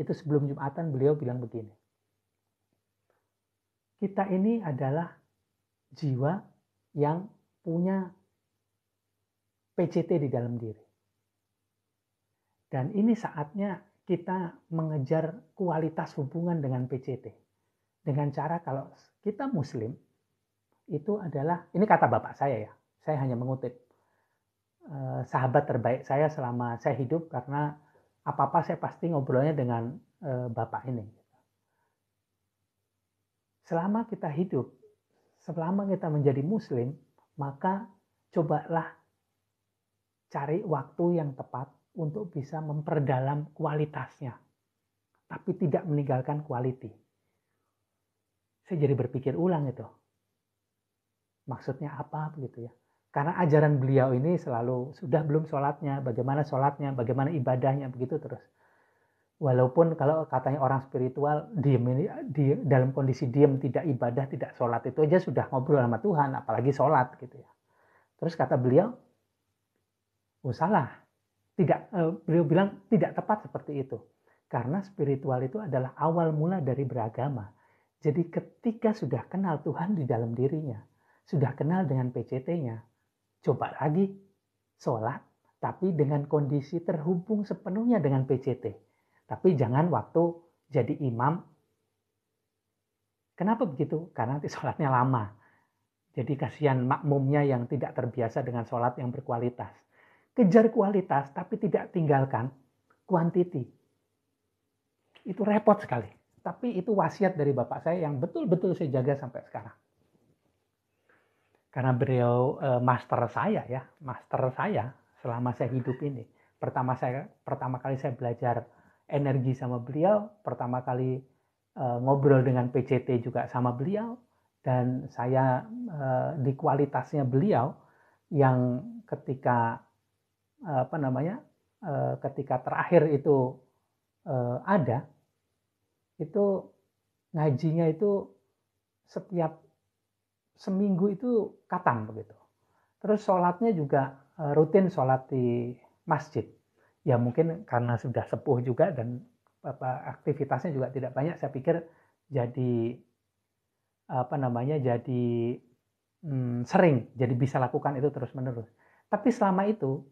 Itu sebelum Jumatan beliau bilang begini. Kita ini adalah jiwa yang punya PCT di dalam diri. Dan ini saatnya kita mengejar kualitas hubungan dengan PCT. Dengan cara kalau kita Muslim, itu adalah, ini kata bapak saya ya, saya hanya mengutip, sahabat terbaik saya selama saya hidup, karena apa-apa saya pasti ngobrolnya dengan bapak ini. Selama kita hidup, selama kita menjadi Muslim, maka cobalah cari waktu yang tepat untuk bisa memperdalam kualitasnya, tapi tidak meninggalkan quality. Saya jadi berpikir ulang itu. Maksudnya apa begitu ya? Karena ajaran beliau ini selalu, sudah belum sholatnya, bagaimana ibadahnya, begitu terus. Walaupun kalau katanya orang spiritual, dalam kondisi diam, tidak ibadah, tidak sholat, itu aja sudah ngobrol sama Tuhan, apalagi sholat gitu ya. Terus kata beliau, oh salah. Beliau bilang tidak tepat seperti itu. Karena spiritual itu adalah awal mula dari beragama. Jadi ketika sudah kenal Tuhan di dalam dirinya, sudah kenal dengan PCT-nya, coba lagi sholat, tapi dengan kondisi terhubung sepenuhnya dengan PCT. Tapi jangan waktu jadi imam. Kenapa begitu? Karena nanti sholatnya lama. Jadi kasihan makmumnya yang tidak terbiasa dengan sholat yang berkualitas. Kejar kualitas, tapi tidak tinggalkan quantity. Itu repot sekali. Tapi itu wasiat dari bapak saya yang betul-betul saya jaga sampai sekarang. Karena beliau master saya selama saya hidup ini. Pertama kali saya belajar energi sama beliau, pertama kali ngobrol dengan PCT juga sama beliau, dan saya di kualitasnya beliau yang ketika ketika terakhir itu ada, itu ngajinya itu setiap seminggu itu katam begitu. Terus sholatnya juga rutin sholat di masjid. Ya mungkin karena sudah sepuh juga dan aktivitasnya juga tidak banyak, saya pikir jadi sering, jadi bisa lakukan itu terus menerus. Tapi selama itu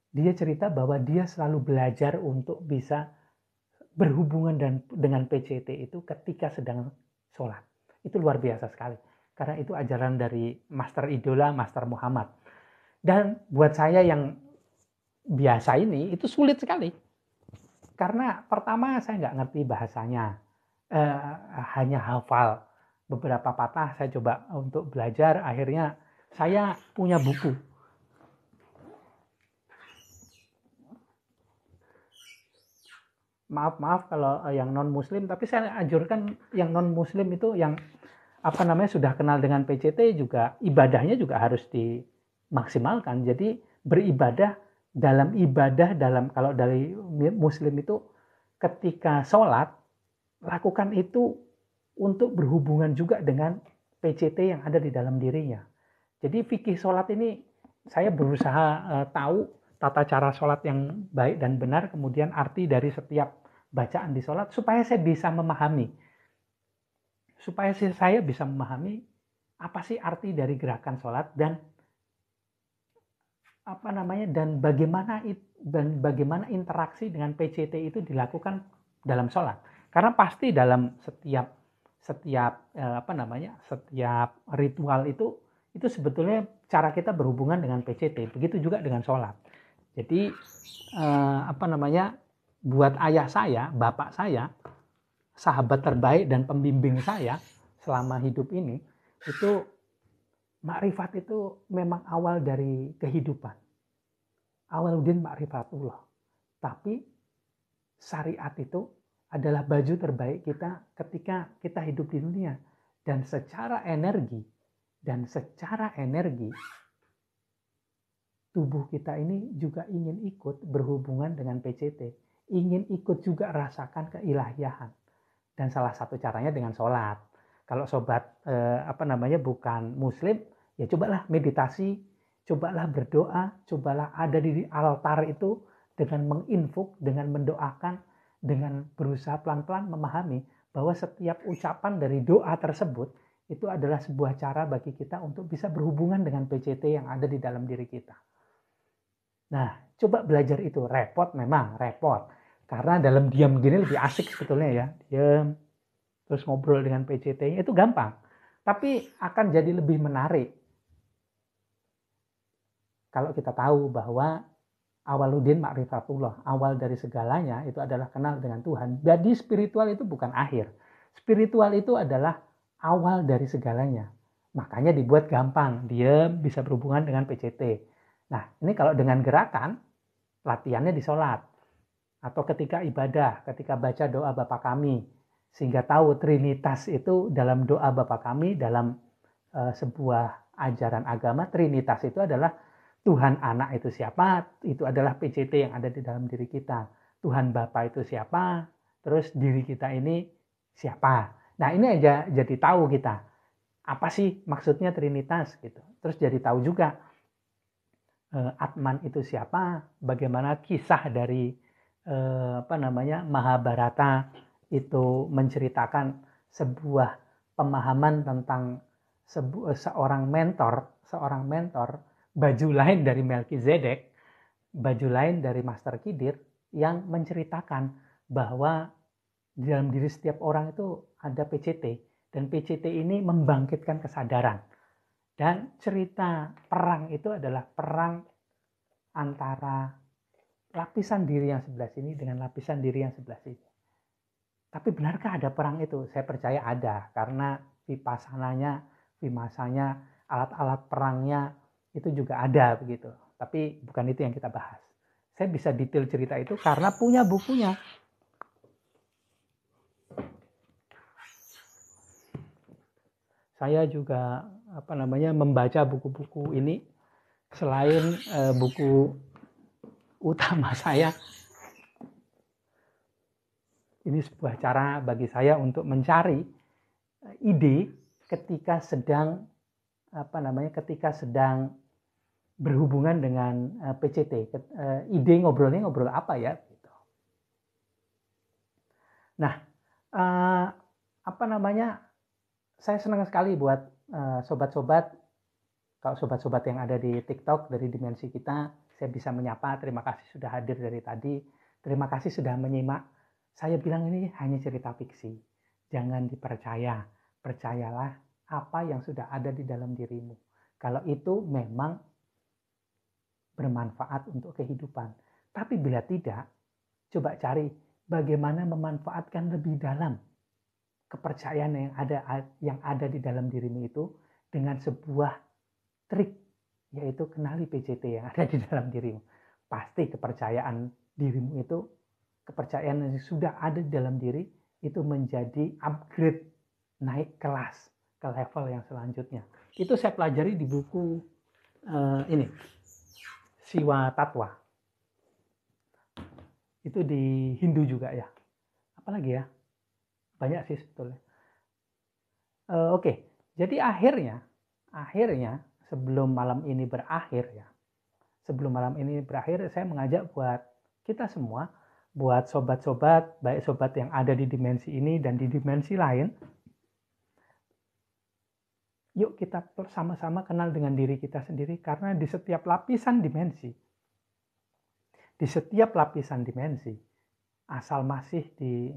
dia cerita bahwa dia selalu belajar untuk bisa berhubungan dengan PCT itu ketika sedang sholat. Itu luar biasa sekali. Karena itu ajaran dari Master Idola, Master Muhammad. Dan buat saya yang biasa ini, itu sulit sekali. Karena pertama saya nggak ngerti bahasanya. Hanya hafal beberapa patah, saya coba untuk belajar. Akhirnya saya punya buku. Maaf kalau yang non muslim, tapi saya anjurkan yang non muslim itu yang sudah kenal dengan PCT juga ibadahnya juga harus dimaksimalkan. Jadi beribadah kalau dari muslim itu ketika sholat, lakukan itu untuk berhubungan juga dengan PCT yang ada di dalam dirinya. Jadi fikih sholat ini saya berusaha tahu tata cara sholat yang baik dan benar, kemudian arti dari setiap bacaan di sholat, supaya saya bisa memahami. Apa sih arti dari gerakan sholat dan bagaimana interaksi dengan PCT itu dilakukan dalam sholat. Karena pasti dalam setiap ritual itu sebetulnya cara kita berhubungan dengan PCT. Begitu juga dengan sholat. Jadi buat ayah saya, bapak saya, sahabat terbaik dan pembimbing saya selama hidup ini, itu makrifat itu memang awal dari kehidupan. Awaluddin ma'rifatullah. Tapi syariat itu adalah baju terbaik kita ketika kita hidup di dunia. Dan secara energi, tubuh kita ini juga ingin ikut berhubungan dengan PCT. Ingin ikut juga rasakan keilahiyahan. Dan salah satu caranya dengan sholat. Kalau sobat bukan muslim, ya cobalah meditasi, cobalah berdoa, cobalah ada di altar itu dengan menginfuk, dengan mendoakan, dengan berusaha pelan-pelan memahami bahwa setiap ucapan dari doa tersebut itu adalah sebuah cara bagi kita untuk bisa berhubungan dengan PCT yang ada di dalam diri kita. Nah, coba belajar itu. Repot memang, repot. Karena dalam diam gini lebih asik sebetulnya ya. Diam, terus ngobrol dengan PCT-nya itu gampang. Tapi akan jadi lebih menarik kalau kita tahu bahwa awaludin ma'rifatullah, awal dari segalanya itu adalah kenal dengan Tuhan. Jadi spiritual itu bukan akhir. Spiritual itu adalah awal dari segalanya. Makanya dibuat gampang, dia bisa berhubungan dengan PCT. Nah, ini kalau dengan gerakan, latihannya di sholat. Atau ketika ibadah, ketika baca doa Bapa Kami. Sehingga tahu Trinitas itu dalam doa Bapa Kami, dalam sebuah ajaran agama, Trinitas itu adalah Tuhan Anak itu siapa, itu adalah PCT yang ada di dalam diri kita. Tuhan Bapa itu siapa, terus diri kita ini siapa. Nah ini aja jadi tahu kita, apa sih maksudnya Trinitas gitu. Terus jadi tahu juga Atman itu siapa, bagaimana kisah dari Mahabharata itu menceritakan sebuah pemahaman tentang seorang mentor, baju lain dari Melkizedek, baju lain dari Master Kidir yang menceritakan bahwa di dalam diri setiap orang itu ada PCT dan PCT ini membangkitkan kesadaran. Dan cerita perang itu adalah perang antara lapisan diri yang sebelah sini dengan lapisan diri yang sebelah sini. Tapi benarkah ada perang itu? Saya percaya ada, karena vimasanya, alat-alat perangnya itu juga ada begitu. Tapi bukan itu yang kita bahas. Saya bisa detail cerita itu karena punya bukunya. Saya juga membaca buku-buku ini selain buku utama saya. Ini sebuah cara bagi saya untuk mencari ide ketika sedang berhubungan dengan PCT. Ide ngobrolnya ngobrol apa ya? Gitu. Nah, saya senang sekali buat sobat-sobat, kalau sobat-sobat yang ada di TikTok dari Dimensi Kita, saya bisa menyapa. Terima kasih sudah hadir dari tadi. Terima kasih sudah menyimak. Saya bilang ini hanya cerita fiksi. Jangan dipercaya. Percayalah apa yang sudah ada di dalam dirimu. Kalau itu memang bermanfaat untuk kehidupan. Tapi bila tidak, coba cari bagaimana memanfaatkan lebih dalam kepercayaan yang ada di dalam dirimu itu dengan sebuah trik, yaitu kenali PCT yang ada di dalam dirimu. Pasti kepercayaan dirimu itu, kepercayaan yang sudah ada di dalam diri itu menjadi upgrade, naik kelas ke level yang selanjutnya. Itu saya pelajari di buku ini, Siwa Tatwa. Itu di Hindu juga ya. Apalagi ya? Banyak sih sebetulnya. Oke. Jadi akhirnya sebelum malam ini berakhir, saya mengajak buat kita semua, buat sobat-sobat, baik sobat yang ada di dimensi ini dan di dimensi lain, yuk kita bersama-sama kenal dengan diri kita sendiri, karena di setiap lapisan dimensi, asal masih di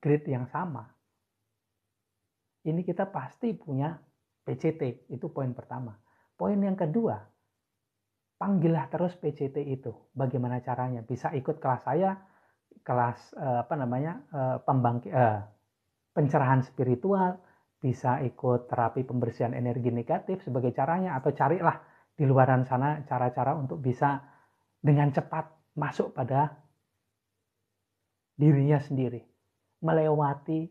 grade yang sama, ini kita pasti punya PCT. Itu poin pertama. Poin yang kedua, panggillah terus PCT itu. Bagaimana caranya? Bisa ikut kelas saya, kelas pencerahan spiritual, bisa ikut terapi pembersihan energi negatif sebagai caranya, atau carilah di luaran sana cara-cara untuk bisa dengan cepat masuk pada dirinya sendiri, melewati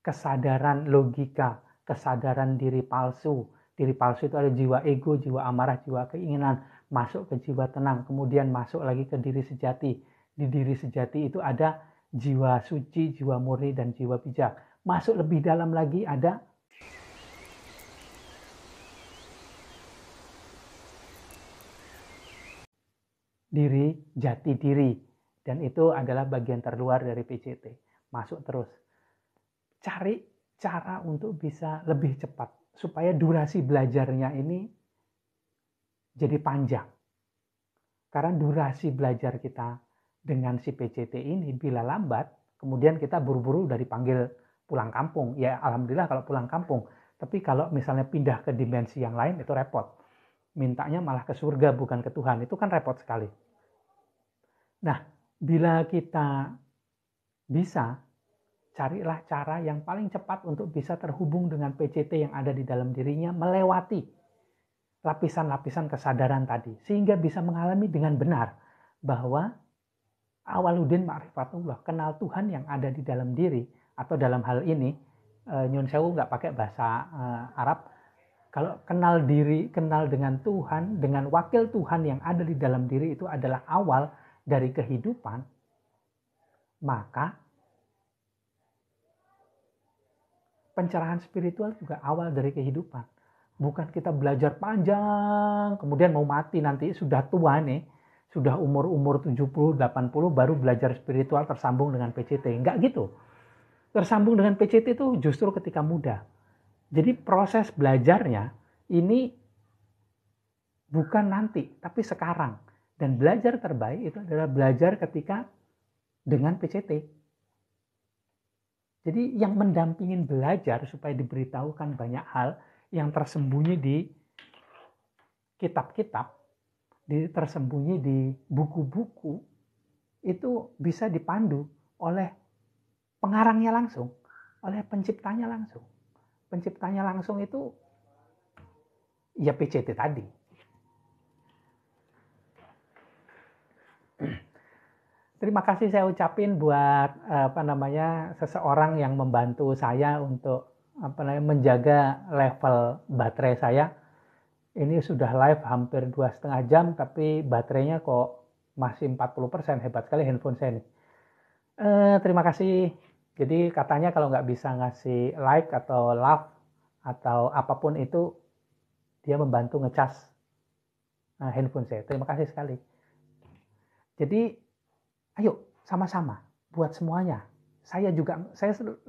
kesadaran logika, kesadaran diri palsu. Diri palsu itu ada jiwa ego, jiwa amarah, jiwa keinginan, masuk ke jiwa tenang, kemudian masuk lagi ke diri sejati. Di diri sejati itu ada jiwa suci, jiwa murni, dan jiwa bijak. Masuk lebih dalam lagi ada diri, jati diri. Dan itu adalah bagian terluar dari PCT. Masuk terus. Cari cara untuk bisa lebih cepat. Supaya durasi belajarnya ini jadi panjang. Karena durasi belajar kita dengan si PCT ini bila lambat, kemudian kita buru-buru udah dipanggil pulang kampung. Ya alhamdulillah kalau pulang kampung. Tapi kalau misalnya pindah ke dimensi yang lain itu repot. Mintanya malah ke surga bukan ke Tuhan. Itu kan repot sekali. Nah, bila kita bisa, carilah cara yang paling cepat untuk bisa terhubung dengan PCT yang ada di dalam dirinya, melewati lapisan-lapisan kesadaran tadi. Sehingga bisa mengalami dengan benar bahwa awaluddin ma'rifatullah, kenal Tuhan yang ada di dalam diri, atau dalam hal ini, Nyun Sewu nggak pakai bahasa Arab, kalau kenal diri, kenal dengan Tuhan, dengan wakil Tuhan yang ada di dalam diri itu adalah awal dari kehidupan, maka pencerahan spiritual juga awal dari kehidupan. Bukan kita belajar panjang, kemudian mau mati nanti, sudah tua nih, sudah umur 70, 80, baru belajar spiritual tersambung dengan PCT. Enggak gitu. Tersambung dengan PCT itu justru ketika muda. Jadi proses belajarnya ini bukan nanti, tapi sekarang. Dan belajar terbaik itu adalah belajar ketika dengan PCT. Jadi yang mendampingin belajar supaya diberitahukan banyak hal yang tersembunyi di kitab-kitab, tersembunyi di buku-buku, itu bisa dipandu oleh pengarangnya langsung, oleh penciptanya langsung. Penciptanya langsung itu ya PCT tadi. Terima kasih saya ucapin buat seseorang yang membantu saya untuk menjaga level baterai saya. Ini sudah live hampir 2,5 jam, tapi baterainya kok masih 40%. Hebat sekali handphone saya nih. Terima kasih. Jadi katanya kalau nggak bisa ngasih like atau love atau apapun itu, dia membantu ngecas handphone saya. Terima kasih sekali. Jadi ayo sama-sama buat semuanya. Saya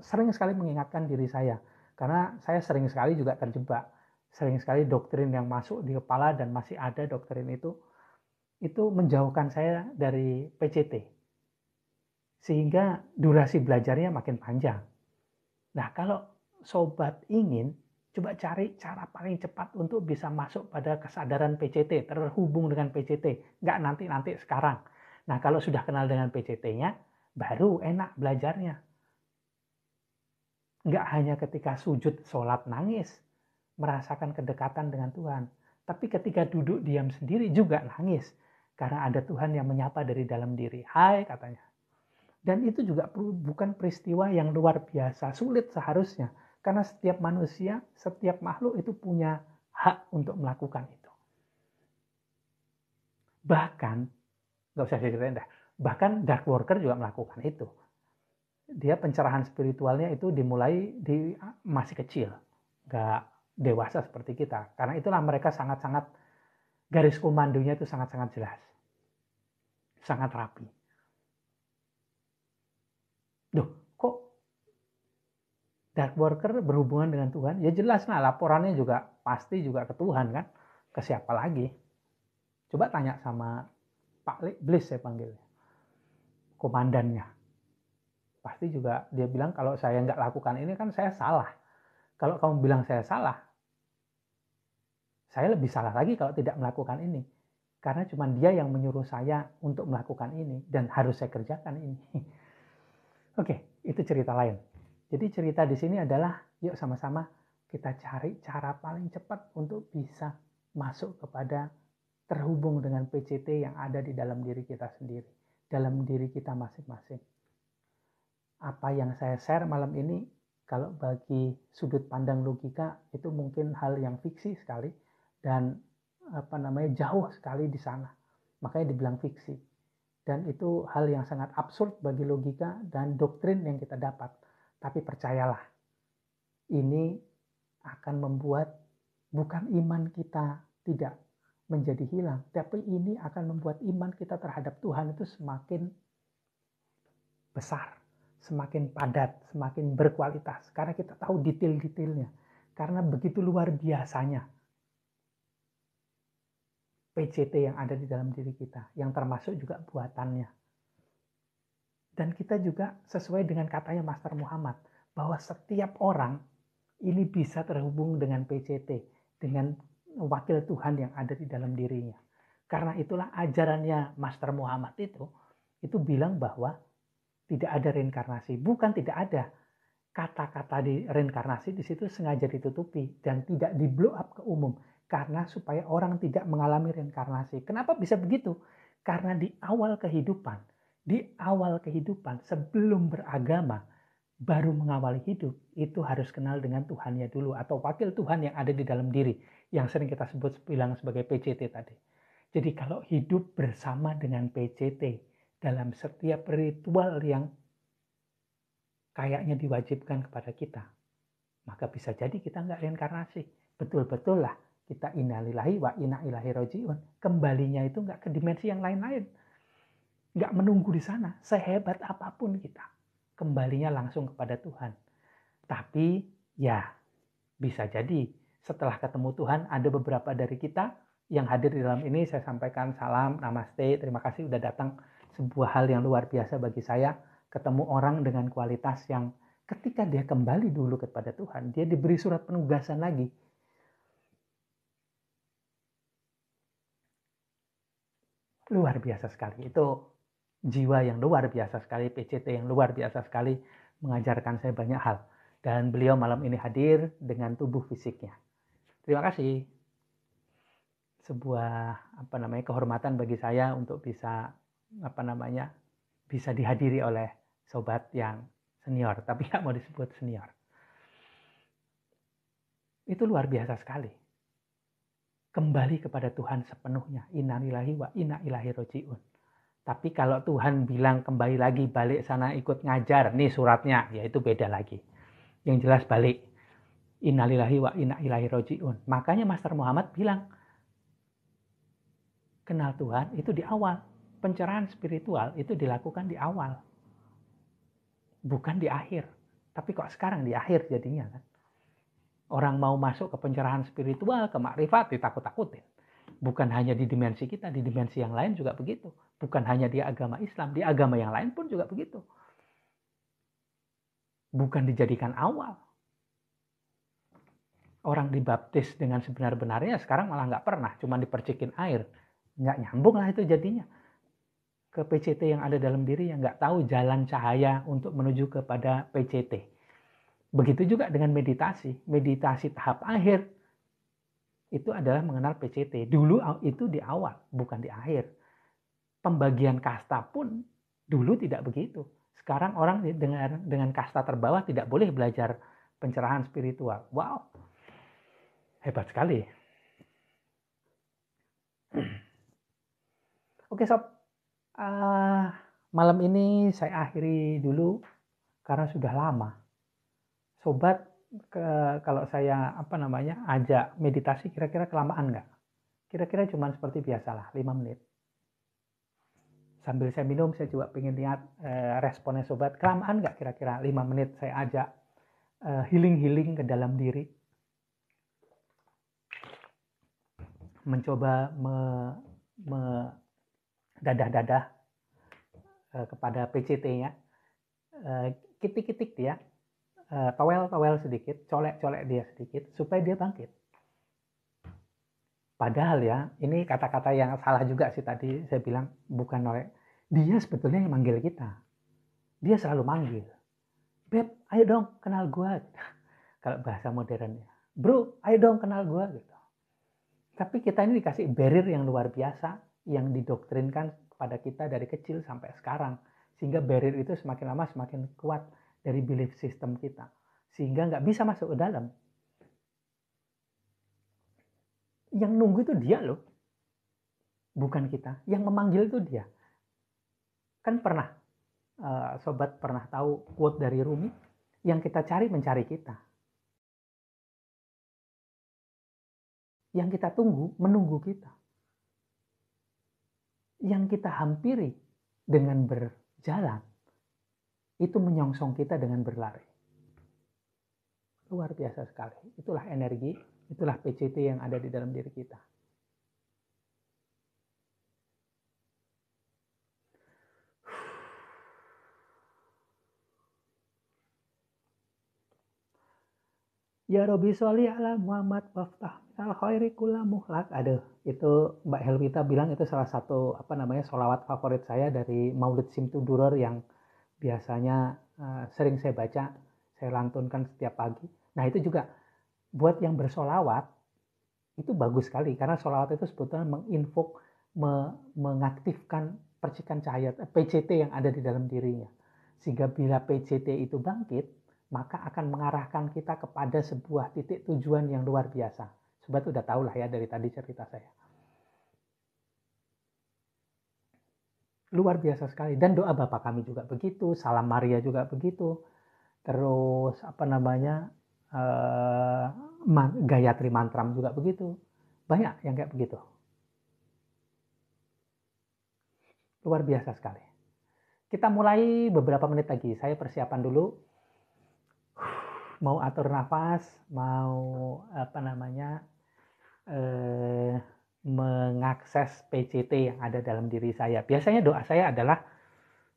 sering sekali mengingatkan diri saya. Karena saya sering sekali juga terjebak. Sering sekali doktrin yang masuk di kepala dan masih ada doktrin itu menjauhkan saya dari PCT. Sehingga durasi belajarnya makin panjang. Nah, kalau sobat ingin, coba cari cara paling cepat untuk bisa masuk pada kesadaran PCT, terhubung dengan PCT. Nggak nanti sekarang. Nah, kalau sudah kenal dengan PCT-nya, baru enak belajarnya. Nggak hanya ketika sujud, sholat, nangis, merasakan kedekatan dengan Tuhan. Tapi ketika duduk diam sendiri juga nangis. Karena ada Tuhan yang menyapa dari dalam diri. Hai, katanya. Dan itu juga bukan peristiwa yang luar biasa, sulit seharusnya. Karena setiap manusia, setiap makhluk itu punya hak untuk melakukan itu. Bahkan, nggak usah diceritain dah, bahkan dark worker juga melakukan itu. Dia pencerahan spiritualnya itu dimulai di masih kecil, nggak dewasa seperti kita. Karena itulah mereka sangat-sangat, garis komandonya itu sangat-sangat jelas. Sangat rapi. Duh, kok dark worker berhubungan dengan Tuhan? Ya jelas lah, laporannya juga pasti juga ke Tuhan kan. Ke siapa lagi? Coba tanya sama Pak Bliss, saya panggilnya, komandannya. Pasti juga dia bilang kalau saya nggak lakukan ini kan saya salah. Kalau kamu bilang saya salah, saya lebih salah lagi kalau tidak melakukan ini. Karena cuma dia yang menyuruh saya untuk melakukan ini dan harus saya kerjakan ini. Oke, itu cerita lain. Jadi cerita di sini adalah yuk sama-sama kita cari cara paling cepat untuk bisa masuk kepada terhubung dengan PCT yang ada di dalam diri kita sendiri, dalam diri kita masing-masing. Apa yang saya share malam ini, kalau bagi sudut pandang logika itu mungkin hal yang fiksi sekali dan jauh sekali di sana. Makanya dibilang fiksi. Dan itu hal yang sangat absurd bagi logika dan doktrin yang kita dapat. Tapi percayalah, ini akan membuat bukan iman kita tidak menjadi hilang, tapi ini akan membuat iman kita terhadap Tuhan itu semakin besar, semakin padat, semakin berkualitas. Karena kita tahu detail-detailnya. Karena begitu luar biasanya PCT yang ada di dalam diri kita, yang termasuk juga buatannya. Dan kita juga sesuai dengan katanya Master Muhammad, bahwa setiap orang ini bisa terhubung dengan PCT, dengan wakil Tuhan yang ada di dalam dirinya. Karena itulah ajarannya Master Muhammad itu bilang bahwa tidak ada reinkarnasi. Bukan tidak ada. Kata-kata di reinkarnasi di situ sengaja ditutupi dan tidak di blow up ke umum. Karena supaya orang tidak mengalami reinkarnasi. Kenapa bisa begitu? Karena di awal kehidupan sebelum beragama, baru mengawali hidup, itu harus kenal dengan Tuhannya dulu, atau wakil Tuhan yang ada di dalam diri, yang sering kita bilang sebagai PCT tadi. Jadi kalau hidup bersama dengan PCT dalam setiap ritual yang kayaknya diwajibkan kepada kita, maka bisa jadi kita nggak reinkarnasi. Betul-betul lah kita innalillahi wa inna ilaihi rajiun. Kembalinya itu nggak ke dimensi yang lain-lain. Nggak menunggu di sana. Sehebat apapun kita, kembalinya langsung kepada Tuhan. Tapi ya bisa jadi setelah ketemu Tuhan ada beberapa dari kita yang hadir di dalam ini. Saya sampaikan salam, namaste, terima kasih udah datang. Sebuah hal yang luar biasa bagi saya. Ketemu orang dengan kualitas yang ketika dia kembali dulu kepada Tuhan, dia diberi surat penugasan lagi. Luar biasa sekali. Itu jiwa yang luar biasa sekali, PCT yang luar biasa sekali, mengajarkan saya banyak hal. Dan beliau malam ini hadir dengan tubuh fisiknya. Terima kasih. Sebuah kehormatan bagi saya untuk bisa bisa dihadiri oleh sobat yang senior, tapi nggak mau disebut senior. Itu luar biasa sekali. Kembali kepada Tuhan sepenuhnya. Innalillahi wa inna ilaihi rajiun. Tapi kalau Tuhan bilang kembali lagi, balik sana ikut ngajar, nih suratnya, ya itu beda lagi. Yang jelas balik. Innalillahi wa inna ilaihi rajiun. Makanya Master Muhammad bilang, kenal Tuhan itu di awal. Pencerahan spiritual itu dilakukan di awal. Bukan di akhir. Tapi kok sekarang di akhir jadinya kan. Orang mau masuk ke pencerahan spiritual, ke makrifat, ditakut-takutin. Bukan hanya di dimensi kita, di dimensi yang lain juga begitu. Bukan hanya di agama Islam, di agama yang lain pun juga begitu. Bukan dijadikan awal. Orang dibaptis dengan sebenar-benarnya, sekarang malah nggak pernah, cuma dipercikin air. Nggak nyambung lah itu jadinya. Ke PCT yang ada dalam diri yang nggak tahu jalan cahaya untuk menuju kepada PCT. Begitu juga dengan meditasi. Meditasi tahap akhir itu adalah mengenal PCT. Dulu itu di awal, bukan di akhir. Pembagian kasta pun dulu tidak begitu. Sekarang orang dengan kasta terbawah tidak boleh belajar pencerahan spiritual. Wow, hebat sekali. Oke sob, malam ini saya akhiri dulu karena sudah lama. Sobat, kalau saya ajak meditasi kira-kira kelamaan nggak? Kira-kira cuma seperti biasalah 5 menit. Sambil saya minum saya juga pengen lihat responnya sobat. Kelamaan nggak kira-kira 5 menit saya ajak healing ke dalam diri. Mencoba dadah-dadah kepada PCT-nya. Kitik-kitik dia. Towel sedikit, colek-colek dia sedikit supaya dia bangkit. Padahal ya, ini kata-kata yang salah juga sih tadi saya bilang, bukan oleh dia sebetulnya yang manggil kita. Dia selalu manggil. Beb, ayo dong kenal gua. Kalau bahasa modernnya. Bro, ayo dong kenal gua gitu. Tapi kita ini dikasih barrier yang luar biasa yang didoktrinkan kepada kita dari kecil sampai sekarang. Sehingga barrier itu semakin lama semakin kuat dari belief system kita. Sehingga nggak bisa masuk ke dalam. Yang nunggu itu dia loh. Bukan kita. Yang memanggil itu dia. Kan pernah, sobat pernah tahu quote dari Rumi? Yang kita cari mencari kita. Yang kita tunggu menunggu kita. Yang kita hampiri dengan berjalan itu menyongsong kita dengan berlari. Luar biasa sekali. Itulah energi, itulah PCT yang ada di dalam diri kita. Ya Robi sholli ala Muhammad waftah minal khairi kulla muhlak. Aduh, itu Mbak Helwita bilang itu salah satu sholawat favorit saya dari Maulid Simtuduror yang biasanya sering saya baca, saya lantunkan setiap pagi. Nah itu juga buat yang bersolawat itu bagus sekali karena sholawat itu sebetulnya menginvok, mengaktifkan percikan cahaya PCT yang ada di dalam dirinya. Sehingga bila PCT itu bangkit, maka akan mengarahkan kita kepada sebuah titik tujuan yang luar biasa. Sobat udah tahu lah ya dari tadi cerita saya. Luar biasa sekali. Dan doa Bapak kami juga begitu, salam Maria juga begitu. Terus Gayatri Mantram juga begitu. Banyak yang kayak begitu. Luar biasa sekali. Kita mulai beberapa menit lagi. Saya persiapan dulu. Mau atur nafas, mau mengakses PCT yang ada dalam diri saya. Biasanya doa saya adalah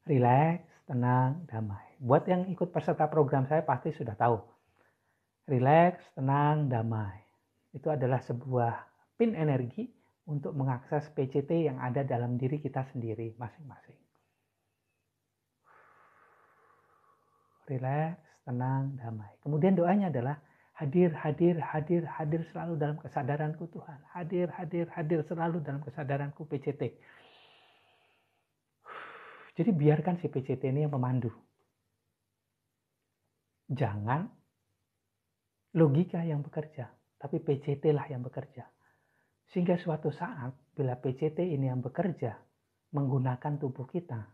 rileks, tenang, damai. Buat yang ikut peserta program saya pasti sudah tahu. Rileks, tenang, damai. Itu adalah sebuah pin energi untuk mengakses PCT yang ada dalam diri kita sendiri masing-masing. Rileks, tenang, damai. Kemudian doanya adalah hadir, hadir, hadir, hadir selalu dalam kesadaranku Tuhan. Hadir, hadir, hadir selalu dalam kesadaranku PCT. Jadi biarkan si PCT ini yang memandu. Jangan logika yang bekerja, tapi PCT lah yang bekerja. Sehingga suatu saat bila PCT ini yang bekerja menggunakan tubuh kita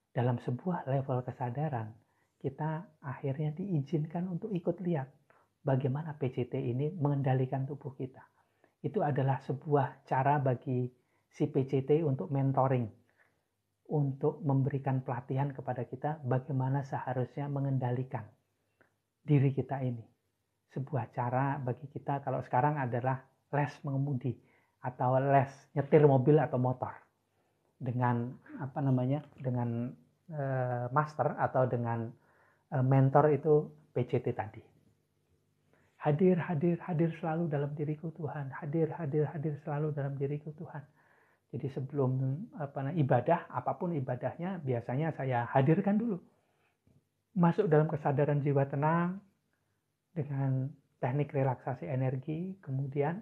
dalam sebuah level kesadaran, kita akhirnya diizinkan untuk ikut lihat bagaimana PCT ini mengendalikan tubuh kita. Itu adalah sebuah cara bagi si PCT untuk mentoring, untuk memberikan pelatihan kepada kita bagaimana seharusnya mengendalikan diri kita ini. Sebuah cara bagi kita kalau sekarang adalah les mengemudi atau les nyetir mobil atau motor dengan dengan master atau dengan mentor itu PCT tadi. Hadir, hadir, hadir selalu dalam diriku Tuhan. Hadir, hadir, hadir selalu dalam diriku Tuhan. Jadi sebelum ibadah, apapun ibadahnya, biasanya saya hadirkan dulu. Masuk dalam kesadaran jiwa tenang dengan teknik relaksasi energi, kemudian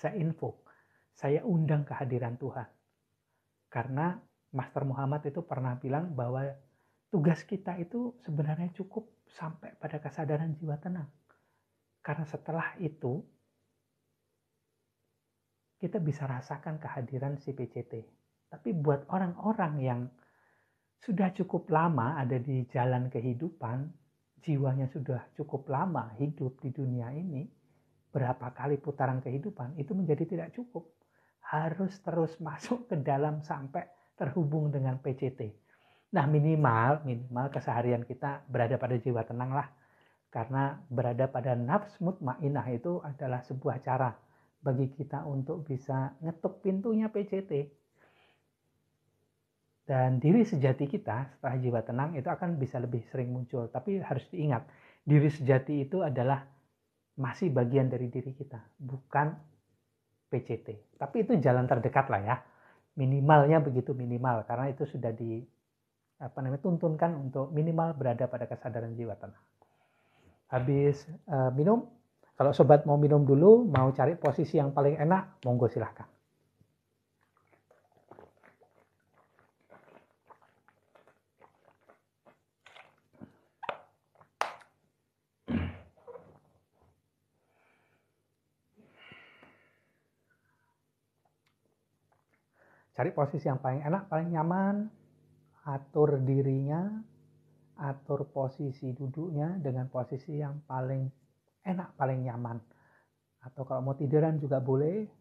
saya info, saya undang kehadiran Tuhan. Karena Master Muhammad itu pernah bilang bahwa tugas kita itu sebenarnya cukup sampai pada kesadaran jiwa tenang. Karena setelah itu, kita bisa rasakan kehadiran si PCT. Tapi buat orang-orang yang sudah cukup lama ada di jalan kehidupan, jiwanya sudah cukup lama hidup di dunia ini, berapa kali putaran kehidupan, itu menjadi tidak cukup. Harus terus masuk ke dalam sampai terhubung dengan PCT. Nah minimal keseharian kita berada pada jiwa tenang lah. Karena berada pada nafs mutmainah itu adalah sebuah cara bagi kita untuk bisa ngetuk pintunya PCT. Dan diri sejati kita setelah jiwa tenang itu akan bisa lebih sering muncul. Tapi harus diingat, diri sejati itu adalah masih bagian dari diri kita, bukan PCT. Tapi itu jalan terdekat lah ya. Minimalnya begitu minimal, karena itu sudah tuntunkan untuk minimal berada pada kesadaran jiwa tenang. Habis minum, kalau sobat mau minum dulu, mau cari posisi yang paling enak, monggo silahkan. Cari posisi yang paling enak, paling nyaman, atur dirinya, atur posisi duduknya dengan posisi yang paling enak, paling nyaman. Atau kalau mau tiduran juga boleh.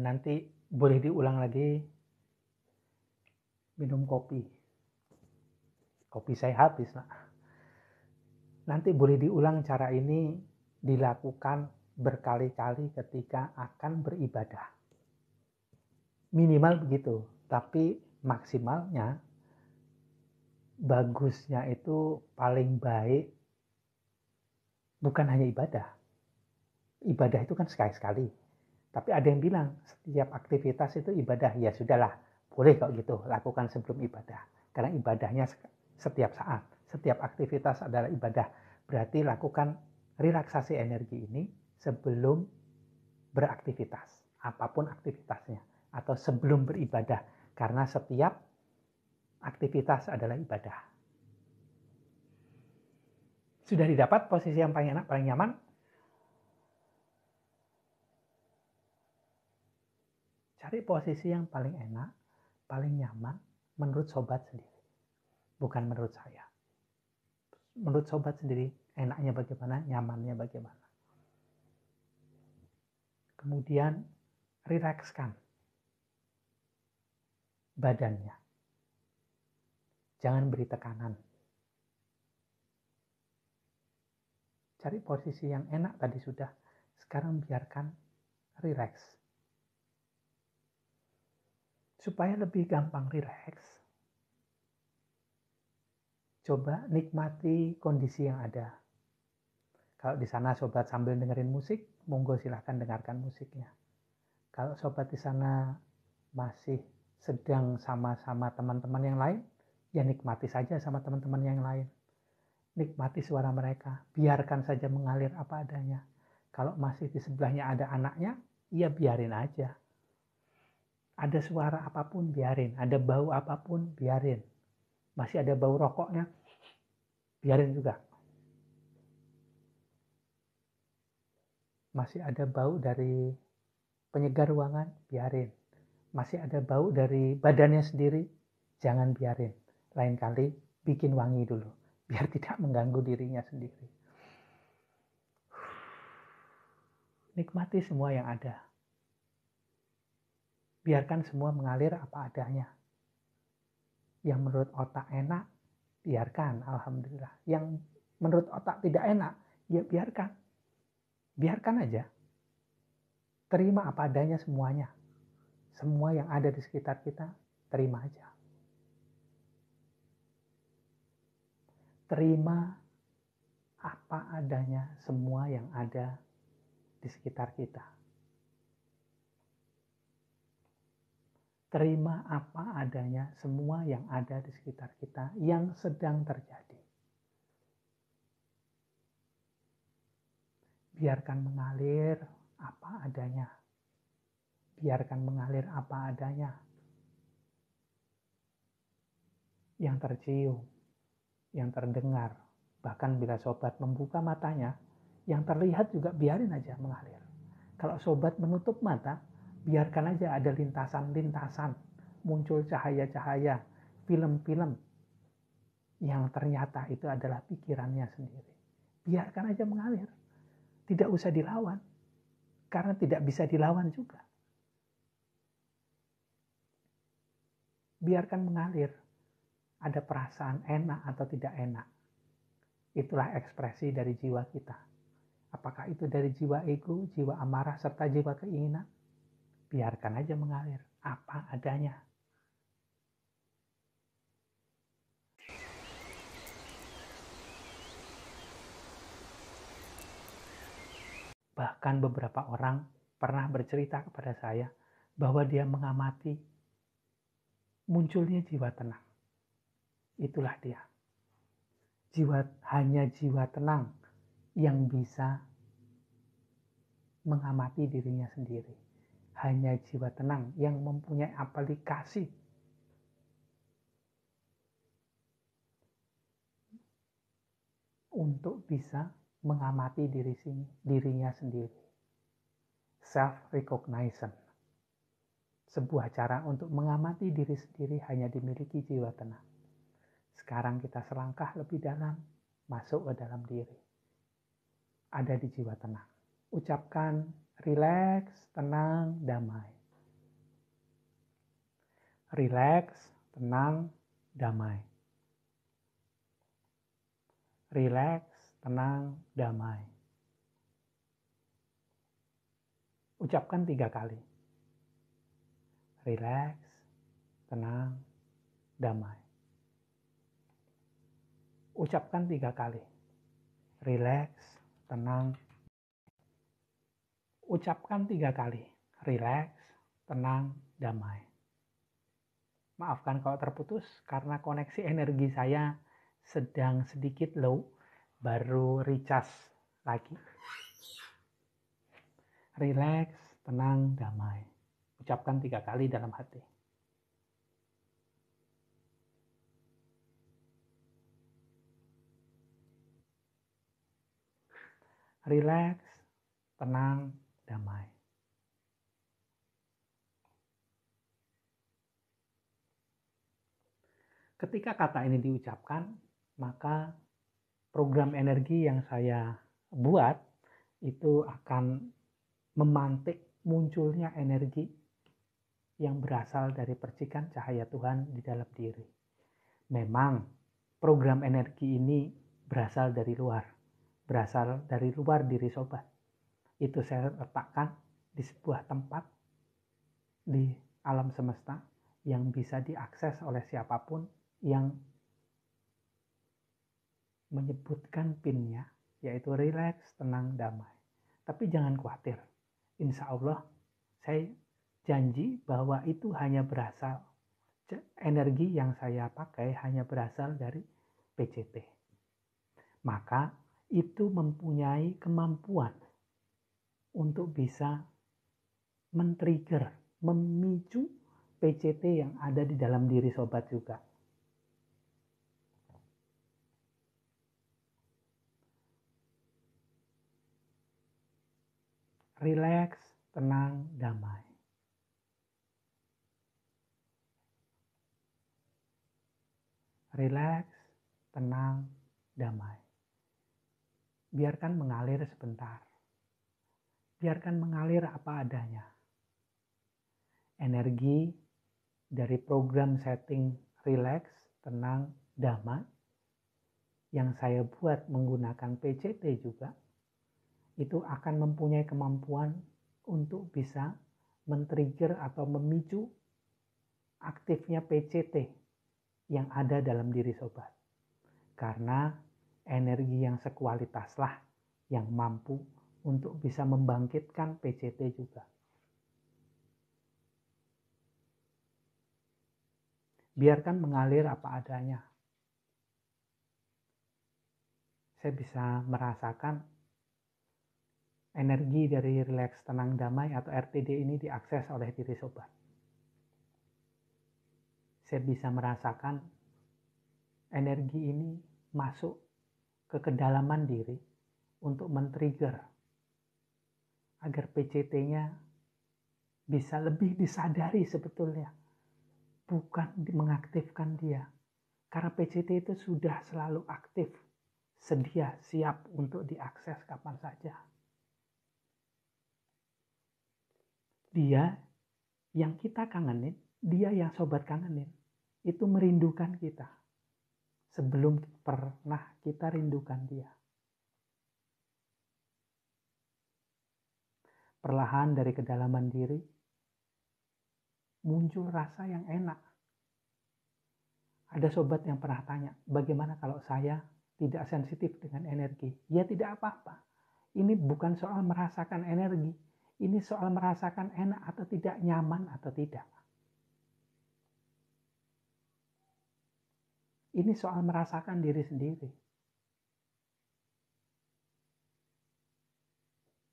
Nanti boleh diulang lagi. minum kopi. Kopi saya habis, Nak. Nanti boleh diulang cara ini dilakukan berkali-kali ketika akan beribadah. Minimal begitu, tapi maksimalnya, bagusnya itu paling baik bukan hanya ibadah. Ibadah itu kan sekali-sekali. Tapi ada yang bilang setiap aktivitas itu ibadah. Ya sudahlah, boleh kok gitu, lakukan sebelum ibadah. Karena ibadahnya setiap saat, setiap aktivitas adalah ibadah. Berarti lakukan relaksasi energi ini sebelum beraktivitas, apapun aktivitasnya, atau sebelum beribadah. Karena setiap aktivitas adalah ibadah. Sudah didapat posisi yang paling enak, paling nyaman? Cari posisi yang paling enak, paling nyaman menurut sobat sendiri. Bukan menurut saya. Menurut sobat sendiri, enaknya bagaimana, nyamannya bagaimana. Kemudian, rilekskan badannya. Jangan beri tekanan. Cari posisi yang enak tadi sudah. Sekarang biarkan rileks. Supaya lebih gampang rileks, coba nikmati kondisi yang ada. Kalau di sana sobat sambil dengerin musik, monggo silahkan dengarkan musiknya. Kalau sobat di sana masih sedang sama-sama teman-teman yang lain, ya nikmati saja sama teman-teman yang lain. Nikmati suara mereka, biarkan saja mengalir apa adanya. Kalau masih di sebelahnya ada anaknya, ya biarin aja. Ada suara apapun, biarin. Ada bau apapun, biarin. Masih ada bau rokoknya, biarin juga. Masih ada bau dari penyegar ruangan, biarin. Masih ada bau dari badannya sendiri, jangan biarin. Lain kali bikin wangi dulu, biar tidak mengganggu dirinya sendiri. Nikmati semua yang ada. Biarkan semua mengalir apa adanya. Yang menurut otak enak, biarkan, alhamdulillah. Yang menurut otak tidak enak, ya biarkan. Biarkan aja. Terima apa adanya semuanya. Semua yang ada di sekitar kita, terima aja. Terima apa adanya semua yang ada di sekitar kita. Terima apa adanya semua yang ada di sekitar kita yang sedang terjadi. Biarkan mengalir apa adanya. Biarkan mengalir apa adanya. Yang tercium, yang terdengar, bahkan bila sobat membuka matanya, yang terlihat juga biarin aja mengalir. Kalau sobat menutup mata, biarkan aja ada lintasan-lintasan, muncul cahaya-cahaya, film-film yang ternyata itu adalah pikirannya sendiri. Biarkan aja mengalir. Tidak usah dilawan, karena tidak bisa dilawan juga. Biarkan mengalir. Ada perasaan enak atau tidak enak. Itulah ekspresi dari jiwa kita. Apakah itu dari jiwa ego, jiwa amarah, serta jiwa keinginan? Biarkan aja mengalir apa adanya. Bahkan beberapa orang pernah bercerita kepada saya bahwa dia mengamati munculnya jiwa tenang. Itulah dia. Hanya jiwa tenang yang bisa mengamati dirinya sendiri. Hanya jiwa tenang yang mempunyai aplikasi untuk bisa mengamati dirinya sendiri. Self-recognition. Sebuah cara untuk mengamati diri sendiri hanya dimiliki jiwa tenang. Sekarang kita selangkah lebih dalam, masuk ke dalam diri. Ada di jiwa tenang. Ucapkan rileks, tenang, damai. Rileks, tenang, damai. Rileks, tenang, damai. Ucapkan 3 kali. Rileks, tenang, damai. Ucapkan 3 kali. Rileks, tenang. Ucapkan 3 kali. Rileks, tenang, damai. Maafkan kalau terputus karena koneksi energi saya sedang sedikit low, baru recharge lagi. Rileks, tenang, damai. Ucapkan 3 kali dalam hati. Rileks, tenang, damai. Ketika kata ini diucapkan, maka program energi yang saya buat itu akan memantik munculnya energi yang berasal dari percikan cahaya Tuhan di dalam diri. Memang program energi ini berasal dari luar diri sobat. Itu saya letakkan di sebuah tempat di alam semesta yang bisa diakses oleh siapapun yang menyebutkan PIN-nya, yaitu rileks, tenang, damai. Tapi jangan khawatir, insya Allah saya janji bahwa itu hanya berasal, energi yang saya pakai hanya berasal dari PCT. Maka itu mempunyai kemampuan untuk bisa men-trigger, memicu PCT yang ada di dalam diri sobat juga. Rileks, tenang, damai. Rileks, tenang, damai. Biarkan mengalir sebentar. Biarkan mengalir apa adanya. Energi dari program setting rileks, tenang, damai yang saya buat menggunakan PCT juga, itu akan mempunyai kemampuan untuk bisa men-trigger atau memicu aktifnya PCT yang ada dalam diri sobat. Karena energi yang sekualitaslah yang mampu untuk bisa membangkitkan PCT juga. Biarkan mengalir apa adanya. Saya bisa merasakan energi dari rileks, tenang, damai atau RTD ini diakses oleh diri sobat. Saya bisa merasakan energi ini masuk ke kedalaman diri untuk men-trigger agar PCT-nya bisa lebih disadari sebetulnya, bukan mengaktifkan dia. Karena PCT itu sudah selalu aktif, sedia, siap untuk diakses kapan saja. Dia yang kita kangenin, dia yang sobat kangenin, itu merindukan kita sebelum pernah kita rindukan dia. Perlahan dari kedalaman diri muncul rasa yang enak. Ada sobat yang pernah tanya, bagaimana kalau saya tidak sensitif dengan energi? Ya tidak apa-apa. Ini bukan soal merasakan energi. Ini soal merasakan enak atau tidak, nyaman atau tidak. Ini soal merasakan diri sendiri.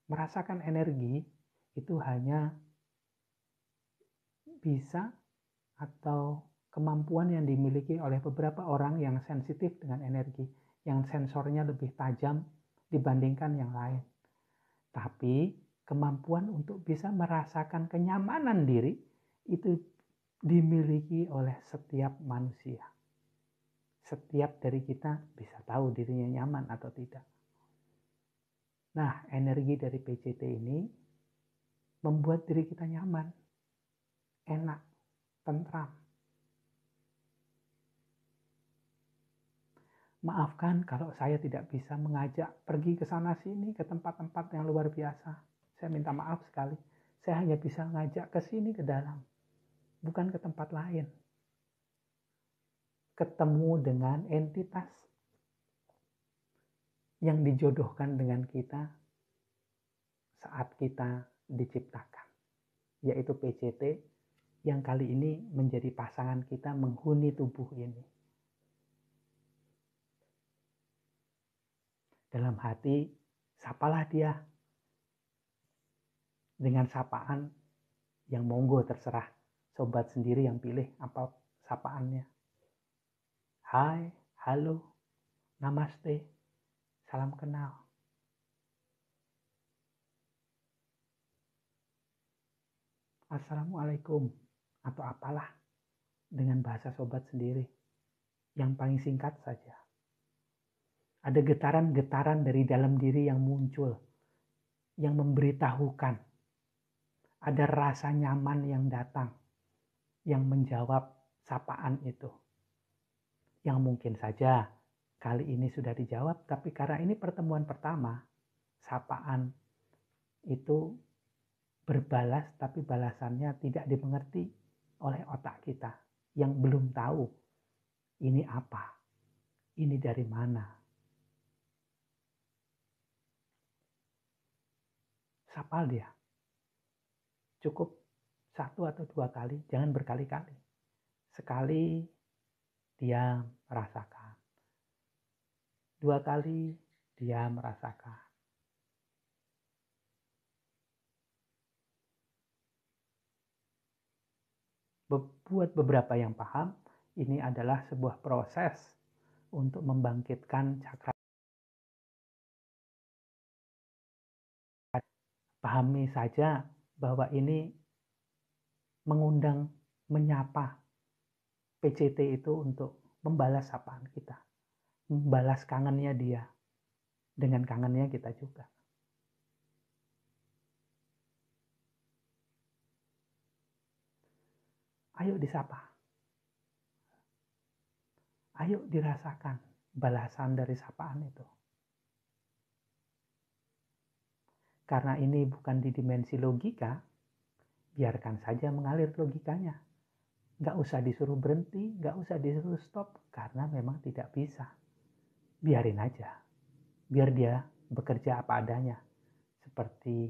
Merasakan energi itu hanya bisa atau kemampuan yang dimiliki oleh beberapa orang yang sensitif dengan energi, yang sensornya lebih tajam dibandingkan yang lain. Tapi kemampuan untuk bisa merasakan kenyamanan diri itu dimiliki oleh setiap manusia. Setiap dari kita bisa tahu dirinya nyaman atau tidak. Nah, energi dari PCT ini membuat diri kita nyaman, enak, tentram. Maafkan kalau saya tidak bisa mengajak pergi ke sana sini, ke tempat-tempat yang luar biasa. Saya minta maaf sekali. Saya hanya bisa mengajak ke sini, ke dalam. Bukan ke tempat lain. Ketemu dengan entitas yang dijodohkan dengan kita saat kita diciptakan. Yaitu PCT yang kali ini menjadi pasangan kita menghuni tubuh ini. Dalam hati, sapalah dia dengan sapaan yang monggo terserah sobat sendiri yang pilih apa sapaannya. Hai, halo, namaste, salam kenal. Assalamualaikum atau apalah dengan bahasa sobat sendiri yang paling singkat saja. Ada getaran-getaran dari dalam diri yang muncul, yang memberitahukan. Ada rasa nyaman yang datang, yang menjawab sapaan itu. Yang mungkin saja kali ini sudah dijawab, tapi karena ini pertemuan pertama, sapaan itu berbalas, tapi balasannya tidak dimengerti oleh otak kita yang belum tahu ini apa, ini dari mana. Sapal dia. Cukup 1 atau 2 kali, jangan berkali-kali. Sekali dia merasakan. 2 kali dia merasakan. Buat beberapa yang paham, ini adalah sebuah proses untuk membangkitkan cakra. Pahami saja bahwa ini mengundang, menyapa PCT itu untuk membalas sapaan kita. Membalas kangennya dia. Dengan kangennya kita juga. Ayo disapa. Ayo dirasakan balasan dari sapaan itu. Karena ini bukan di dimensi logika, biarkan saja mengalir logikanya. Gak usah disuruh berhenti, gak usah disuruh stop, karena memang tidak bisa. Biarin aja, biar dia bekerja apa adanya, seperti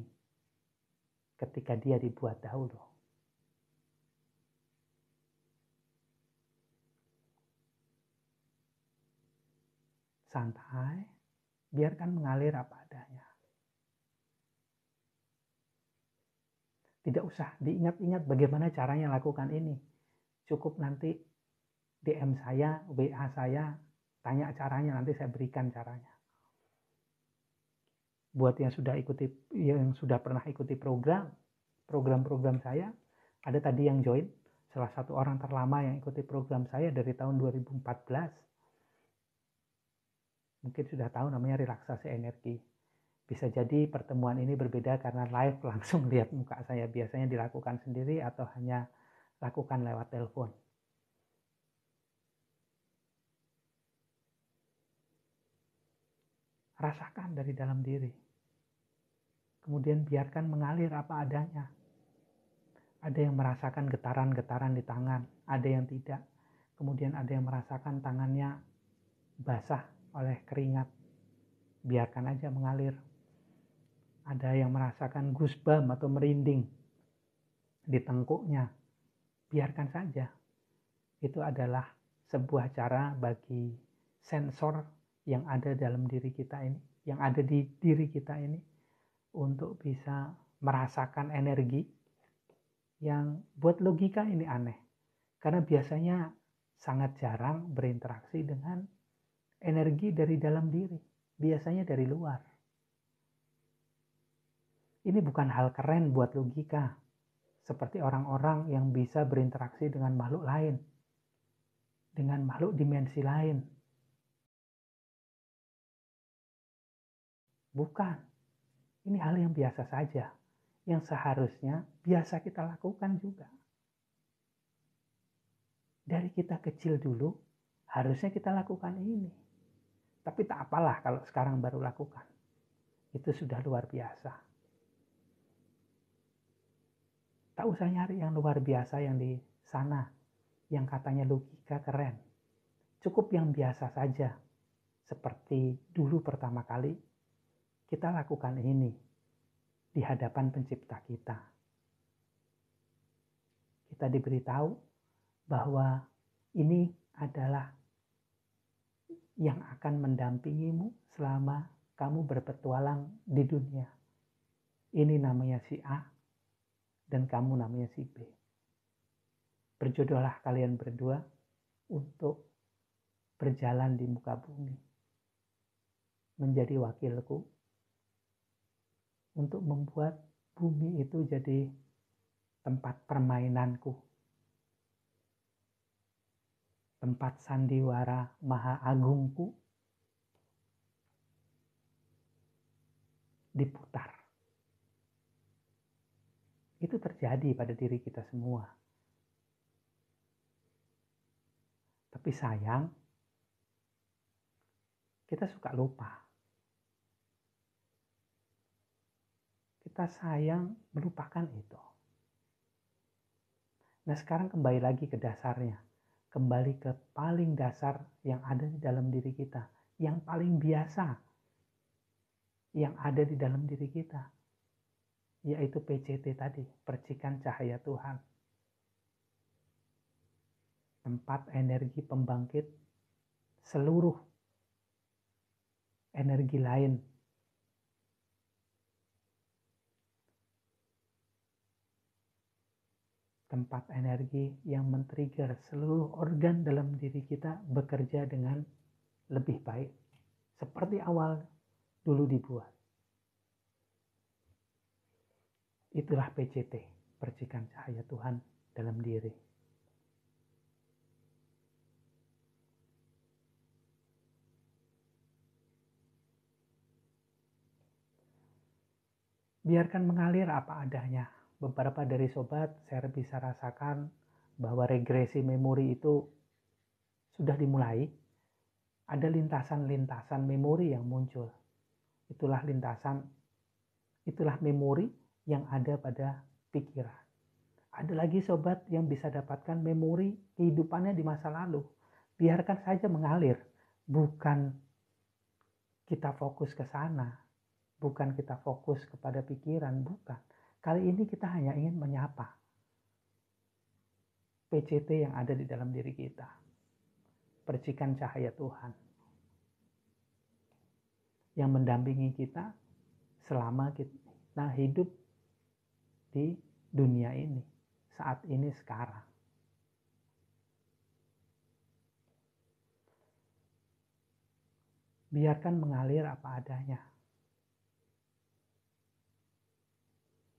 ketika dia dibuat dahulu. Santai, biarkan mengalir apa adanya. Tidak usah diingat-ingat bagaimana caranya lakukan ini. Cukup nanti DM saya, WA saya, tanya caranya, nanti saya berikan caranya. Buat yang sudah pernah ikuti program saya, ada tadi yang join, salah satu orang terlama yang ikuti program saya dari tahun 2014. Mungkin sudah tahu namanya relaksasi energi. Bisa jadi pertemuan ini berbeda karena live langsung lihat muka saya. Biasanya dilakukan sendiri atau hanya lakukan lewat telepon. Rasakan dari dalam diri. Kemudian biarkan mengalir apa adanya. Ada yang merasakan getaran-getaran di tangan, ada yang tidak. Kemudian ada yang merasakan tangannya basah oleh keringat. Biarkan aja mengalir. Ada yang merasakan goosebump atau merinding di tengkuknya. Biarkan saja. Itu adalah sebuah cara bagi sensor yang ada dalam diri kita ini, yang ada di diri kita ini, untuk bisa merasakan energi yang buat logika ini aneh. Karena biasanya sangat jarang berinteraksi dengan energi dari dalam diri. Biasanya dari luar. Ini bukan hal keren buat logika. Seperti orang-orang yang bisa berinteraksi dengan makhluk lain. Dengan makhluk dimensi lain. Bukan. Ini hal yang biasa saja. Yang seharusnya biasa kita lakukan juga. Dari kita kecil dulu, harusnya kita lakukan ini. Tapi tak apalah kalau sekarang baru lakukan. Itu sudah luar biasa. Tak usah nyari yang luar biasa yang di sana, yang katanya logika keren. Cukup yang biasa saja. Seperti dulu pertama kali kita lakukan ini di hadapan pencipta kita. Kita diberitahu bahwa ini adalah yang akan mendampingimu selama kamu berpetualang di dunia. Ini namanya si A dan kamu namanya si B. Berjodohlah kalian berdua untuk berjalan di muka bumi. Menjadi wakilku untuk membuat bumi itu jadi tempat permainanku. Tempat sandiwara maha agungku diputar. Itu terjadi pada diri kita semua. Tapi sayang, kita suka lupa. Kita sayang melupakan itu. Nah sekarang kembali lagi ke dasarnya. Kembali ke paling dasar yang ada di dalam diri kita. Yang paling biasa yang ada di dalam diri kita. Yaitu PCT tadi, percikan cahaya Tuhan. Tempat energi pembangkit seluruh energi lain. Tempat energi yang men-trigger seluruh organ dalam diri kita bekerja dengan lebih baik. Seperti awal dulu dibuat. Itulah PCT, percikan cahaya Tuhan dalam diri. Biarkan mengalir apa adanya. Beberapa dari sobat saya bisa rasakan bahwa regresi memori itu sudah dimulai. Ada lintasan-lintasan memori yang muncul. Itulah memori yang ada pada pikiran. Ada lagi sobat yang bisa dapatkan memori kehidupannya di masa lalu. Biarkan saja mengalir. Bukan kita fokus ke sana. Bukan kita fokus kepada pikiran. Bukan. Kali ini kita hanya ingin menyapa PCT yang ada di dalam diri kita. Percikan cahaya Tuhan. Yang mendampingi kita selama kita hidup di dunia ini. Saat ini sekarang. Biarkan mengalir apa adanya.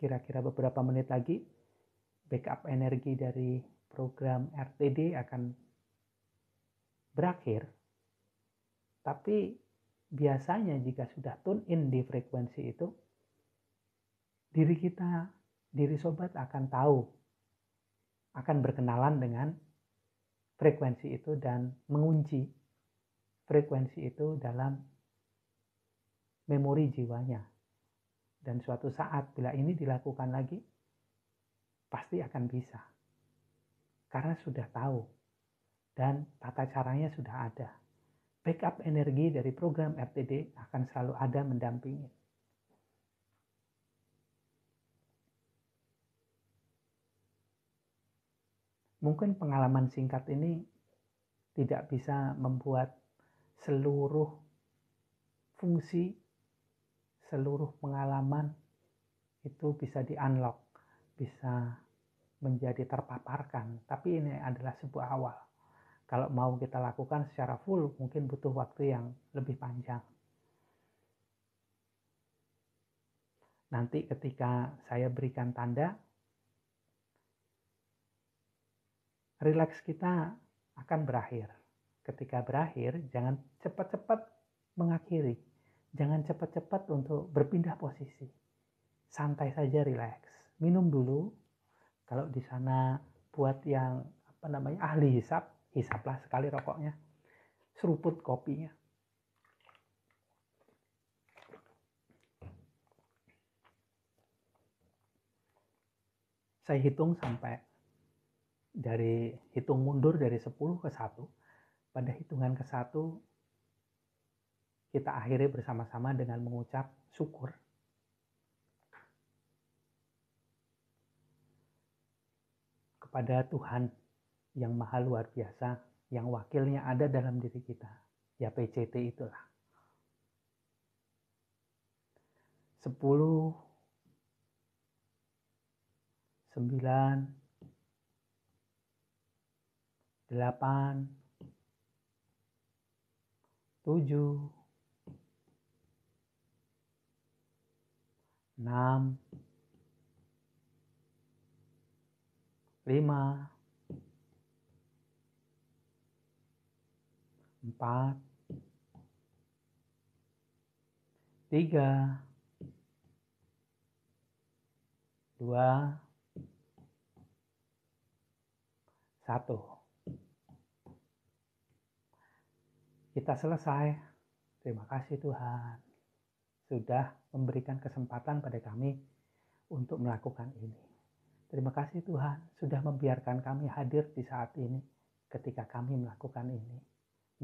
Kira-kira beberapa menit lagi, backup energi dari program RTD akan berakhir. Tapi biasanya jika sudah tune in di frekuensi itu, diri sobat akan tahu, akan berkenalan dengan frekuensi itu dan mengunci frekuensi itu dalam memori jiwanya. Dan suatu saat bila ini dilakukan lagi, pasti akan bisa. Karena sudah tahu dan tata caranya sudah ada. Backup energi dari program RTD akan selalu ada mendampingi. Mungkin pengalaman singkat ini tidak bisa membuat seluruh fungsi, seluruh pengalaman itu bisa di-unlock, bisa menjadi terpaparkan. Tapi ini adalah sebuah awal. Kalau mau kita lakukan secara full, mungkin butuh waktu yang lebih panjang. Nanti ketika saya berikan tanda, rileks kita akan berakhir. Ketika berakhir, jangan cepat-cepat mengakhiri. Jangan cepat-cepat untuk berpindah posisi. Santai saja, rileks. Minum dulu. Kalau di sana buat yang ahli hisap, hisaplah sekali rokoknya. Seruput kopinya. saya hitung sampai hitung mundur dari 10 ke 1. Pada hitungan ke 1 kita akhiri bersama-sama dengan mengucap syukur. Kepada Tuhan yang maha luar biasa, yang wakilnya ada dalam diri kita. Ya PCT itulah. 10, 9, 8, 7, 6, 5, 4, 3, 2, 1. Kita selesai. Terima kasih Tuhan. Sudah memberikan kesempatan pada kami untuk melakukan ini. Terima kasih Tuhan sudah membiarkan kami hadir di saat ini ketika kami melakukan ini.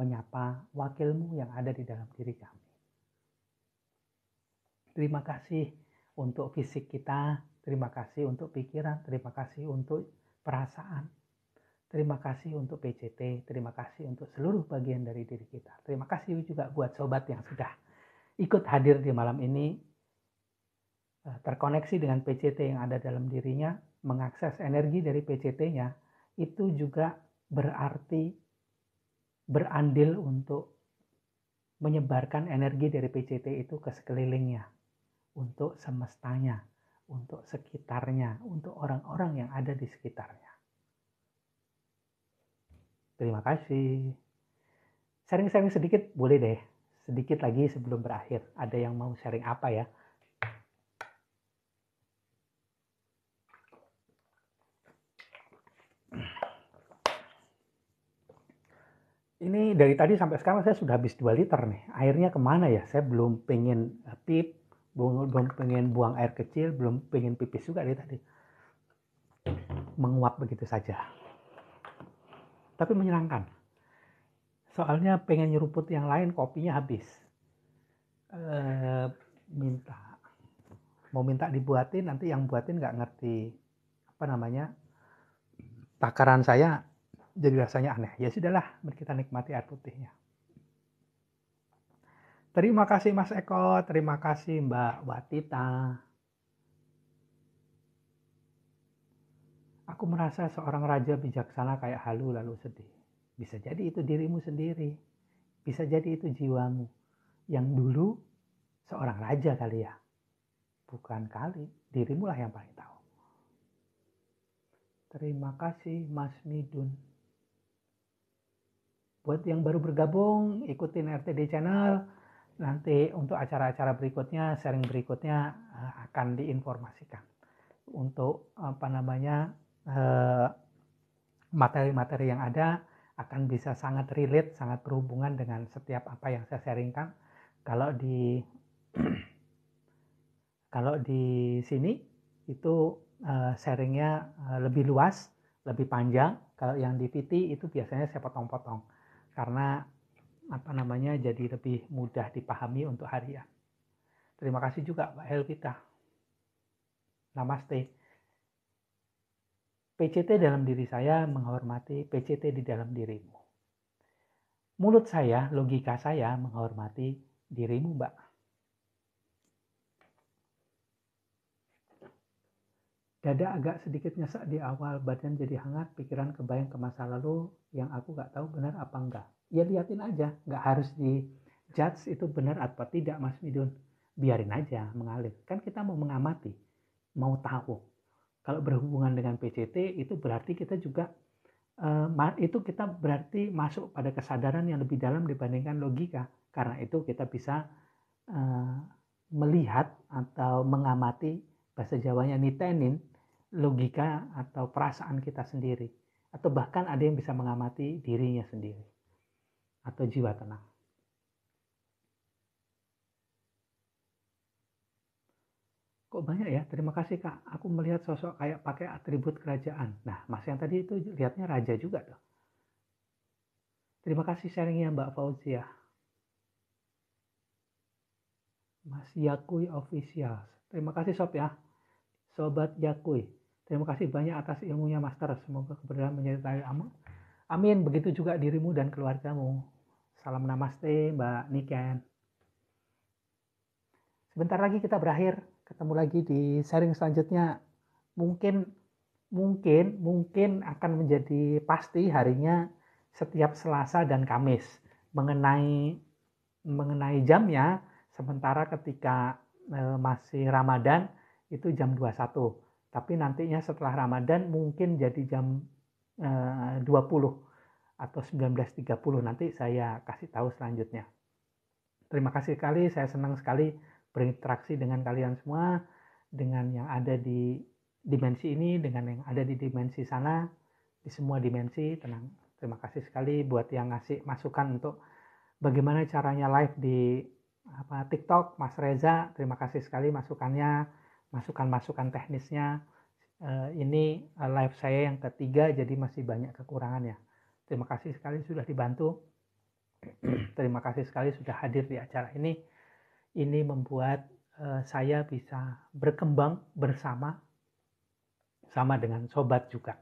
Menyapa wakil-Mu yang ada di dalam diri kami. Terima kasih untuk fisik kita, terima kasih untuk pikiran, terima kasih untuk perasaan. Terima kasih untuk PCT, terima kasih untuk seluruh bagian dari diri kita. Terima kasih juga buat sobat yang sudah ikut hadir di malam ini, terkoneksi dengan PCT yang ada dalam dirinya, mengakses energi dari PCT-nya, itu juga berarti berandil untuk menyebarkan energi dari PCT itu ke sekelilingnya, untuk semestanya, untuk sekitarnya, untuk orang-orang yang ada di sekitarnya. Terima kasih. Sharing-sharing sedikit boleh deh. Sedikit lagi sebelum berakhir. Ada yang mau sharing apa ya? Ini dari tadi sampai sekarang saya sudah habis 2 liter nih. Airnya kemana ya? Saya belum pengen belum pengen buang air kecil, belum pengen pipis juga dari tadi. Menguap begitu saja. Tapi menyenangkan. Soalnya pengen nyeruput yang lain, kopinya habis. Mau minta dibuatin, nanti yang buatin nggak ngerti takaran saya, jadi rasanya aneh. Ya sudahlah, mari kita nikmati air putihnya. Terima kasih Mas Eko, terima kasih Mbak Watita. Aku merasa seorang raja bijaksana kayak halu lalu sedih. Bisa jadi itu dirimu sendiri. Bisa jadi itu jiwamu. Yang dulu seorang raja kali ya. Bukan kali, dirimu lah yang paling tahu. Terima kasih Mas Midun. Buat yang baru bergabung, ikutin RTD Channel. Nanti untuk acara-acara berikutnya, sharing berikutnya akan diinformasikan. Untuk materi-materi yang ada akan bisa sangat relate, sangat berhubungan dengan setiap apa yang saya sharingkan. Kalau di sini itu sharingnya lebih luas, lebih panjang. Kalau yang di VT itu biasanya saya potong-potong karena jadi lebih mudah dipahami untuk harian. Terima kasih juga Mbak Helvita. Namaste. PCT dalam diri saya menghormati PCT di dalam dirimu. Mulut saya, logika saya menghormati dirimu, Mbak. Dada agak sedikit nyesek di awal, badan jadi hangat, pikiran kebayang ke masa lalu yang aku gak tahu benar apa enggak. Ya liatin aja, gak harus di-judge itu benar atau tidak Mas Midun. Biarin aja mengalir. Kan kita mau mengamati, mau tahu. Kalau berhubungan dengan PCT itu berarti kita juga kita berarti masuk pada kesadaran yang lebih dalam dibandingkan logika. Karena itu kita bisa melihat atau mengamati, bahasa Jawanya nitenin, logika atau perasaan kita sendiri. Atau bahkan ada yang bisa mengamati dirinya sendiri. Atau jiwa tenang. Kok Kok banyak ya? Terima kasih Kak. Aku melihat sosok kayak pakai atribut kerajaan. Nah, Mas yang tadi itu lihatnya raja juga tuh. Terima kasih sharingnya Mbak Fauzia. Mas Yakui Official. Terima kasih Sob ya. Sobat Yakui. Terima kasih banyak atas ilmunya Master. Semoga keberkahan menyertai kamu. Amin. Begitu juga dirimu dan keluargamu. Salam namaste Mbak Niken. Sebentar lagi kita berakhir. Ketemu lagi di sharing selanjutnya. Mungkin akan menjadi pasti harinya setiap Selasa dan Kamis. Mengenai jamnya, sementara ketika masih Ramadan itu jam 21. Tapi nantinya setelah Ramadan mungkin jadi jam 20 atau 19.30. Nanti saya kasih tahu selanjutnya. Terima kasih sekali, saya senang sekali berinteraksi dengan kalian semua, dengan yang ada di dimensi ini, dengan yang ada di dimensi sana, di semua dimensi. Terima kasih sekali buat yang ngasih masukan untuk bagaimana caranya live di TikTok, Mas Reza. Terima kasih sekali masukannya, masukan teknisnya. Ini live saya yang ketiga, jadi masih banyak kekurangannya. Terima kasih sekali sudah dibantu. Terima kasih sekali sudah hadir di acara ini. Ini membuat saya bisa berkembang bersama dengan sobat juga.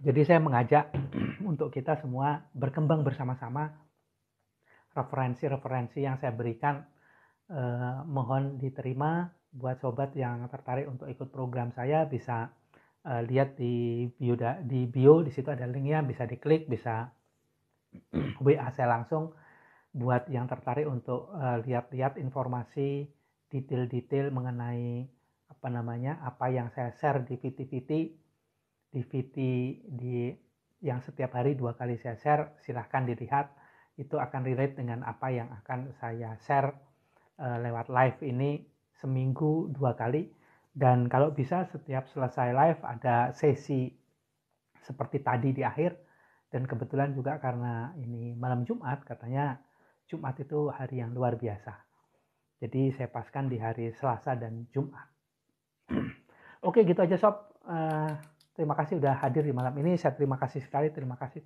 Jadi saya mengajak untuk kita semua berkembang bersama-sama. Referensi-referensi yang saya berikan mohon diterima. Buat sobat yang tertarik untuk ikut program saya bisa lihat di bio, di situ ada linknya, bisa diklik, bisa WA saya langsung. Buat yang tertarik untuk lihat-lihat informasi detail-detail mengenai apa yang saya share di VT yang setiap hari 2 kali saya share, silahkan dilihat. Itu akan relate dengan apa yang akan saya share lewat live ini seminggu 2 kali. Dan kalau bisa setiap selesai live ada sesi seperti tadi di akhir. Dan kebetulan juga karena ini malam Jumat, katanya Jumat itu hari yang luar biasa. Jadi saya paskan di hari Selasa dan Jumat. Oke, gitu aja Sob. Terima kasih sudah hadir di malam ini. Saya terima kasih sekali. Terima kasih.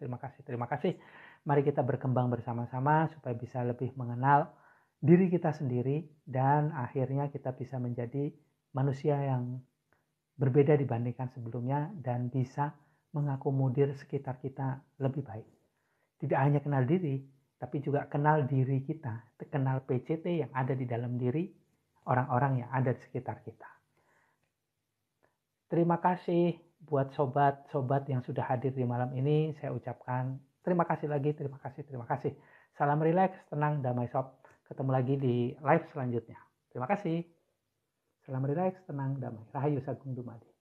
Mari kita berkembang bersama-sama supaya bisa lebih mengenal diri kita sendiri. Dan akhirnya kita bisa menjadi manusia yang berbeda dibandingkan sebelumnya. Dan bisa mengakomodir sekitar kita lebih baik. Tidak hanya kenal diri, tapi juga kenal diri kita, kenal PCT yang ada di dalam diri orang-orang yang ada di sekitar kita. Terima kasih buat sobat-sobat yang sudah hadir di malam ini. Saya ucapkan terima kasih lagi, terima kasih. Salam rileks, tenang, damai sob. Ketemu lagi di live selanjutnya. Terima kasih. Salam rileks, tenang, damai. Rahayu Sagung Dumadi.